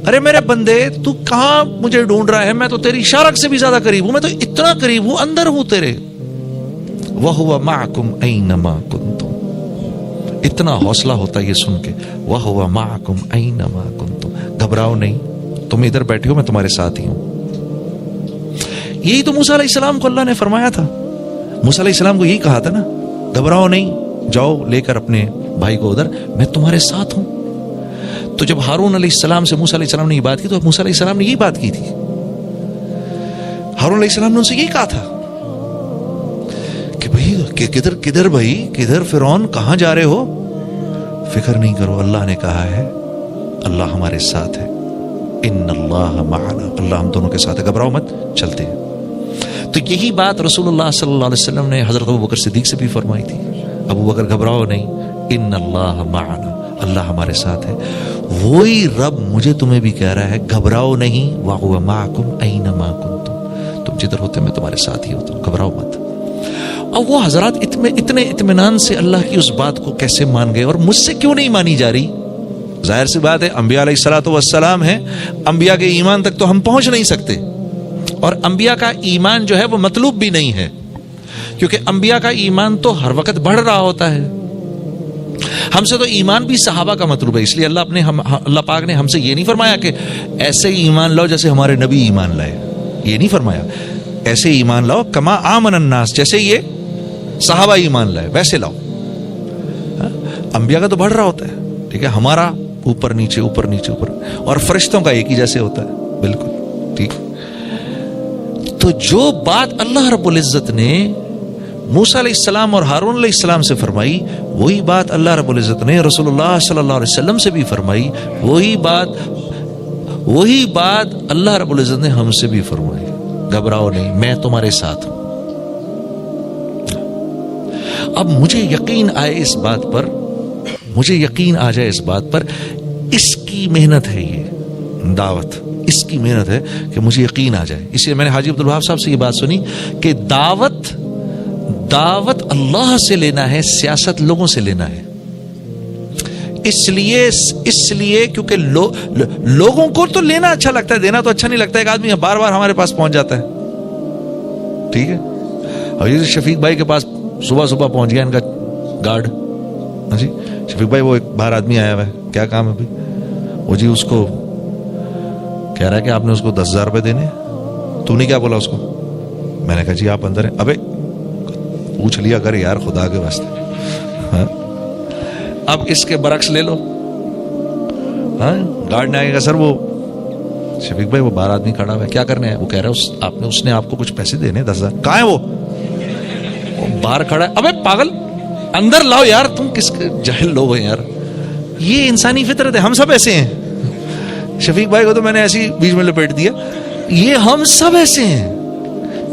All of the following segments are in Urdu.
ارے میرے بندے تو کہاں مجھے ڈھونڈ رہا ہے؟ میں تو تیری شارک سے بھی زیادہ قریب ہوں، میں تو اتنا قریب ہوں، اندر ہوں تیرے. وَهُوَ مَعَكُمْ أَيْنَمَا كُنْتُمْ. اتنا حوصلہ ہوتا ہے یہ سن کے. وَهُوَ مَعَكُمْ أَيْنَمَا كُنْتُمْ. گھبراؤ نہیں، تم ادھر بیٹھے ہو، میں تمہارے ساتھ ہی ہوں. یہی تو موسیٰ علیہ السلام کو اللہ نے فرمایا تھا. موسیٰ علیہ السلام کو یہی کہا تھا نا، گھبراؤ نہیں، جاؤ لے کر اپنے بھائی کو ادھر، میں تمہارے ساتھ ہوں. تو جب ہارون علیہ السلام سے موسیٰ علیہ السلام نے یہ بات کی تو موسیٰ علیہ السلام نے یہی بات کی تھی. ہارون علیہ السلام نے ان سے یہی کہا تھا کہ بھائی کدھر بھائی کدھر فرعون، کہاں جا رہے ہو؟ فکر نہیں کرو، اللہ نے کہا ہے اللہ ہمارے ساتھ ہے. ان اللہ معنا، اللہ ہم دونوں کے ساتھ ہے، گھبراؤ مت، چلتے ہیں. تو یہی بات رسول اللہ صلی اللہ علیہ وسلم نے حضرت ابوبکر صدیق سے بھی فرمائی تھی. ابو بکر گھبراؤ نہیں، ان اللہ معنا، اللہ ہمارے ساتھ ہے. وہی رب مجھے تمہیں بھی کہہ رہا ہے گھبراؤ نہیں. وَهُوَ مَعَكُمْ أَيْنَمَا كُنْتُمْ. تم جدھر ہوتے میں تمہارے ساتھ ہی ہوتا ہوں، گھبراؤ مت. اب وہ حضرات اتنے اطمینان سے اللہ کی اس بات کو کیسے مان گئے، اور مجھ سے کیوں نہیں مانی جا رہی؟ ظاہر سی بات ہے، انبیاء علیہ الصلوۃ والسلام ہیں، انبیاء کے ایمان تک تو ہم پہنچ نہیں سکتے، اور انبیاء کا ایمان جو ہے وہ مطلوب بھی نہیں ہے، کیونکہ انبیاء کا ایمان تو ہر وقت بڑھ رہا ہوتا ہے. ہم سے تو ایمان بھی صحابہ کا مطلوب ہے. اس لیے اللہ پاک نے ہم سے یہ نہیں فرمایا کہ ایسے ایمان لاؤ جیسے ہمارے نبی ایمان لائے، یہ نہیں فرمایا. ایسے ایمان لاؤ کما آمن الناس، جیسے یہ صحابہ ایمان لائے ویسے لاؤ. انبیاء کا تو بڑھ رہا ہوتا ہے، ٹھیک ہے، ہمارا اوپر نیچے اوپر نیچے اوپر، اور فرشتوں کا ایک ہی جیسے ہوتا ہے، بالکل ٹھیک. تو جو بات اللہ رب العزت نے موسیٰ علیہ السلام اور ہارون علیہ السلام سے فرمائی، وہی بات اللہ رب العزت نے رسول اللہ صلی اللہ علیہ وسلم سے بھی فرمائی. وہی بات اللہ رب العزت نے ہم سے بھی فرمائی. گھبراؤ نہیں، میں تمہارے ساتھ ہوں. اب مجھے یقین آئے اس بات پر، مجھے یقین آ جائے اس بات پر، اس کی محنت ہے یہ دعوت، اس کی محنت ہے کہ مجھے یقین آ جائے. اس لیے میں نے حاجی عبدالوہاب صاحب سے یہ بات سنی کہ دعوت اللہ سے لینا ہے، سیاست لوگوں سے لینا ہے. اس لیے کیونکہ لوگوں کو تو لینا اچھا لگتا ہے، دینا تو اچھا نہیں لگتا. ایک آدمی بار بار ہمارے پاس پہنچ جاتا ہے، ٹھیک ہے، اور یہ شفیق بھائی کے پاس صبح پہنچ گیا ان کا گارڈ. جی شفیق بھائی، وہ ایک باہر آدمی آیا ہوا ہے، کیا کام ہے بھائی؟ وہ جی اس کو کہہ رہا ہے کہ آپ نے اس کو 10,000 روپے دینے. تو نے کیا بولا اس کو؟ میں نے کہا جی آپ اندر ہیں. ابے پوچھ لیا کر یار خدا کے واسطے. اب اس کے برعکس لے لو، گارڈ نے آگے کہا سر وہ شفیق بھائی وہ باہر آدمی کھڑا ہوا ہے، کیا کرنے ہے؟ وہ کہہ رہا ہے اس نے آپ کو کچھ پیسے دینے 10,000. کہاں ہے وہ باہر کھڑا ہے. ابے پاگل اندر لاؤ یار، تم کس جاہل لوگ ہیں یار. یہ انسانی فطرت ہے، ہم سب ایسے ہیں. شفیق بھائی کو تو میں نے ایسی بیچ میں لپیٹ دیا. یہ ہم سب ایسے ہیں،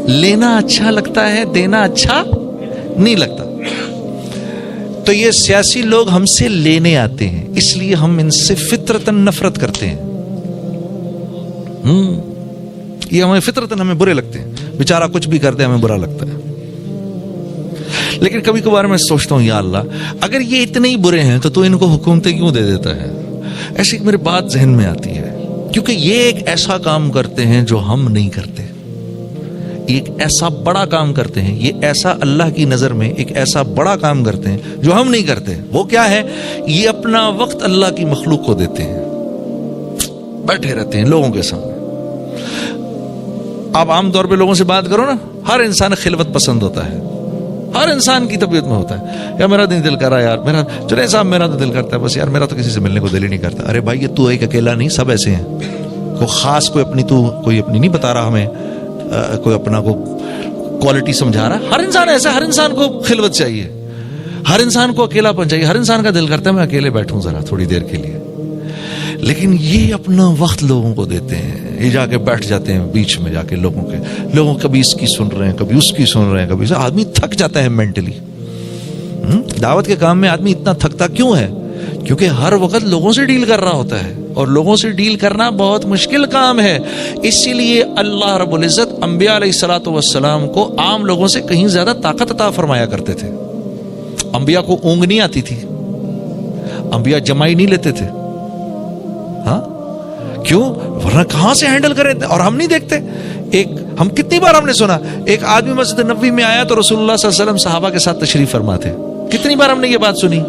لینا اچھا لگتا ہے، دینا اچھا نہیں لگتا. تو یہ سیاسی لوگ ہم سے لینے آتے ہیں، اس لیے ہم ان سے فطرتاً نفرت کرتے ہیں. یہ ہمیں فطرتاً ہمیں برے لگتے ہیں. بیچارہ کچھ بھی کرتے ہمیں برا لگتا ہے. لیکن کبھی کبھار میں سوچتا ہوں یا اللہ اگر یہ اتنے ہی برے ہیں تو ان کو حکومتیں کیوں دے دیتا ہے؟ ایسی میری بات ذہن میں آتی ہے، کیونکہ یہ ایک ایسا کام کرتے ہیں جو ہم نہیں کرتے. ایک ایسا بڑا کام کرتے ہیں، یہ ایسا اللہ کی نظر میں ایک ایسا بڑا کام کرتے ہیں جو ہم نہیں کرتے. وہ کیا ہے؟ یہ اپنا وقت اللہ کی مخلوق کو دیتے ہیں، بیٹھے رہتے ہیں لوگوں کے سامنے. آپ عام طور پہ لوگوں سے بات کرو نا، ہر انسان خلوت پسند ہوتا ہے، ہر انسان کی طبیعت میں ہوتا ہے. یا میرا دل کر رہا ہے یار، میرا جنید صاحب میرا تو دل کرتا ہے، بس یار میرا تو کسی سے ملنے کو دل ہی نہیں کرتا. ارے بھائی یہ تو ایک اکیلا نہیں، سب ایسے ہیں. کوئی خاص کوئی اپنی نہیں بتا رہا ہمیں، کوئی اپنا کو کوالٹی سمجھا رہا. ہر انسان ایسا، ہر انسان کو خلوت چاہیے، ہر انسان کو اکیلا پن چاہیے. ہر انسان کا دل کرتا ہے میں اکیلے بیٹھوں ذرا تھوڑی دیر کے لیے. لیکن یہ اپنا وقت لوگوں کو دیتے ہیں، یہ جا کے بیٹھ جاتے ہیں بیچ میں جا کے لوگوں کبھی اس کی سن رہے ہیں، کبھی اس کی سن رہے ہیں، کبھی آدمی تھک جاتا ہے مینٹلی. دعوت کے کام میں آدمی اتنا تھکتا کیوں ہے؟ کیونکہ ہر وقت لوگوں سے ڈیل کر رہا ہوتا ہے، اور لوگوں سے ڈیل کرنا بہت مشکل کام ہے. اسی لیے اللہ رب العزت انبیاء علیہ الصلوۃ والسلام کو عام لوگوں سے کہیں زیادہ طاقت عطا فرمایا کرتے تھے. انبیاء کو اونگ نہیں آتی تھی، انبیاء جمائی نہیں لیتے تھے. ہاں کیوں؟ ورنہ کہاں سے ہینڈل کریں؟ اور ہم نہیں دیکھتے. ہم کتنی بار ہم نے سنا ایک آدمی مسجد نبوی میں آیا تو رسول اللہ صلی اللہ علیہ وسلم صحابہ کے ساتھ تشریف فرما تھے. کتنی بار ہم نے یہ بات سنی.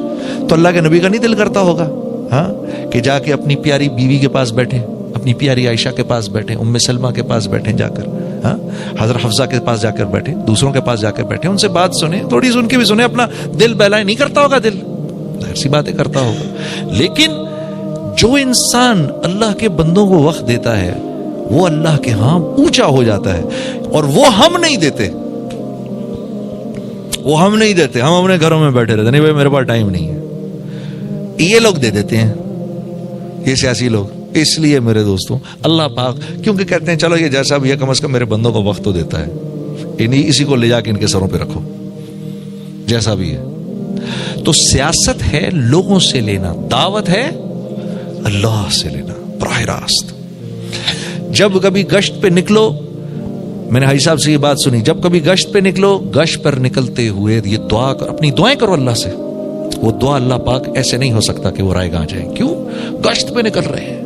تو اللہ کے نبی کا نہیں دل کرتا ہوگا ہاں کہ جا کے اپنی پیاری بیوی کے پاس بیٹھے, اپنی پیاری عائشہ کے پاس بیٹھے, ام سلمہ کے پاس بیٹھے جا کر, ہاں حضرت حفصہ کے پاس جا کر بیٹھے, دوسروں کے پاس جا کر بیٹھے, ان سے بات سنیں, تھوڑی سی ان کی بھی سنیں, اپنا دل بہلائے. نہیں کرتا ہوگا دل, ظاہر سی باتیں کرتا ہوگا. لیکن جو انسان اللہ کے بندوں کو وقت دیتا ہے وہ اللہ کے ہاں اونچا ہو جاتا ہے, اور وہ ہم نہیں دیتے. وہ ہم نہیں دیتے, ہم اپنے گھروں میں بیٹھے رہتے, نہیں بھائی میرے پاس ٹائم نہیں ہے. یہ لوگ دے دیتے ہیں, یہ سیاسی لوگ. اس لیے میرے دوستوں اللہ پاک کیونکہ کہتے ہیں چلو یہ جیسا بھی ہے کم از کم میرے بندوں کو وقت تو دیتا ہے, انہیں اسی کو لے جا کے ان کے سروں پہ رکھو جیسا بھی ہے. تو سیاست ہے لوگوں سے لینا, دعوت ہے اللہ سے لینا براہ راست. جب کبھی گشت پہ نکلو, میں نے حاجی صاحب سے یہ بات سنی, جب کبھی گشت پہ نکلو, گشت پر نکلتے ہوئے یہ دعا کر, اپنی دعائیں کرو اللہ سے. وہ دعا اللہ پاک ایسے نہیں ہو سکتا کہ وہ رائے گاہ جائے. کیوں؟ گشت پہ نکل رہے ہیں,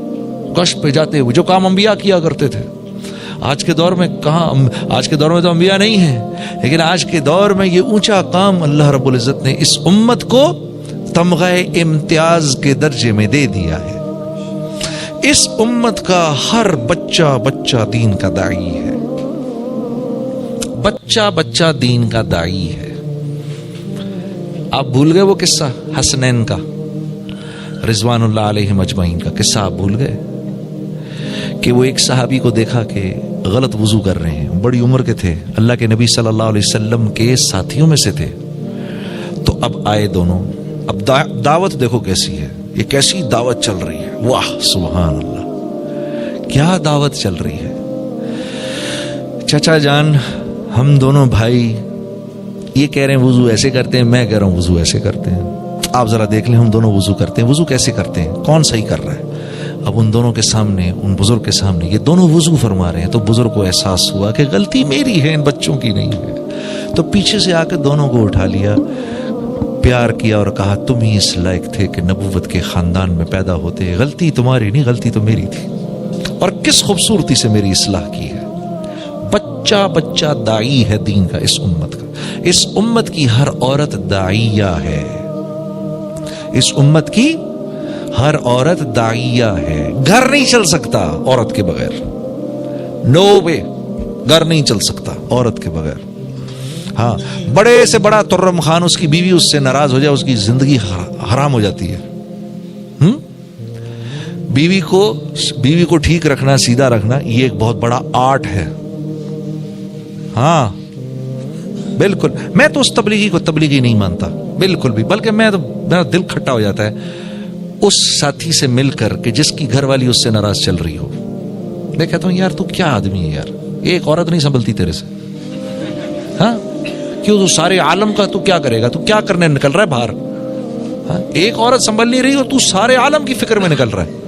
گشت پہ جاتے ہوئے, جو کام انبیاء کیا کرتے تھے. آج کے دور میں کہاں, آج کے دور میں تو انبیاء نہیں ہیں, لیکن آج کے دور میں یہ اونچا کام اللہ رب العزت نے اس امت کو تمغہ امتیاز کے درجے میں دے دیا ہے. اس امت کا ہر بچہ دین کا داعی ہے, بچہ دین کا داعی ہے. آپ بھول گئے وہ قصہ حسنین کا, رضوان اللہ علیہ مجمعین کا قصہ آپ بھول گئے کہ وہ ایک صحابی کو دیکھا کہ غلط وضو کر رہے ہیں, بڑی عمر کے تھے, اللہ کے نبی صلی اللہ علیہ وسلم کے ساتھیوں میں سے تھے. تو اب آئے دونوں, اب دعوت دیکھو کیسی ہے, یہ کیسی دعوت چل رہی ہے, واہ سبحان اللہ کیا دعوت چل رہی ہے. چچا جان ہم دونوں بھائی یہ کہہ رہے ہیں وضو ایسے کرتے ہیں, میں کہہ رہا ہوں وضو ایسے کرتے ہیں. آپ ذرا دیکھ لیں ہم دونوں وضو کرتے ہیں, وضو کیسے کرتے ہیں, کون صحیح کر رہا ہے. اب ان دونوں کے سامنے, ان بزرگ کے سامنے یہ دونوں وضو فرما رہے ہیں, تو بزرگ کو احساس ہوا کہ غلطی میری ہے, ان بچوں کی نہیں ہے. تو پیچھے سے آ کے دونوں کو اٹھا لیا, پیار کیا اور کہا تم ہی اس لائق تھے کہ نبوت کے خاندان میں پیدا ہوتے, غلطی تمہاری نہیں, غلطی تو میری تھی, اور کس خوبصورتی سے میری اصلاح کی ہے. بچہ داعی ہے دین کا اس امت کا. اس امت کی ہر عورت داعیہ ہے, اس امت کی ہر عورت داعیہ ہے. گھر نہیں چل سکتا عورت کے بغیر, نو وے, گھر نہیں چل سکتا عورت کے بغیر. ہاں بڑے سے بڑا ترم خان, اس کی بیوی اس سے ناراض ہو جائے, اس کی زندگی حرام ہو جاتی ہے. بیوی کو ٹھیک رکھنا, سیدھا رکھنا, یہ ایک بہت بڑا آرٹ ہے. ہاں بالکل, میں تو اس تبلیغی کو تبلیغی نہیں مانتا بالکل بھی, بلکہ میرا دل کھٹا ہو جاتا ہے اس ساتھی سے مل کر کے جس کی گھر والی اس سے ناراض چل رہی ہو. میں کہتا ہوں یار تو کیا آدمی ہے یار, ایک عورت نہیں سنبھلتی تیرے سے. ہاں کیوں, تو سارے عالم کا تو کیا کرے گا, تو کیا کرنے نکل رہا ہے باہر. ایک عورت سنبھل نہیں رہی اور تو سارے عالم کی فکر میں نکل رہا ہے.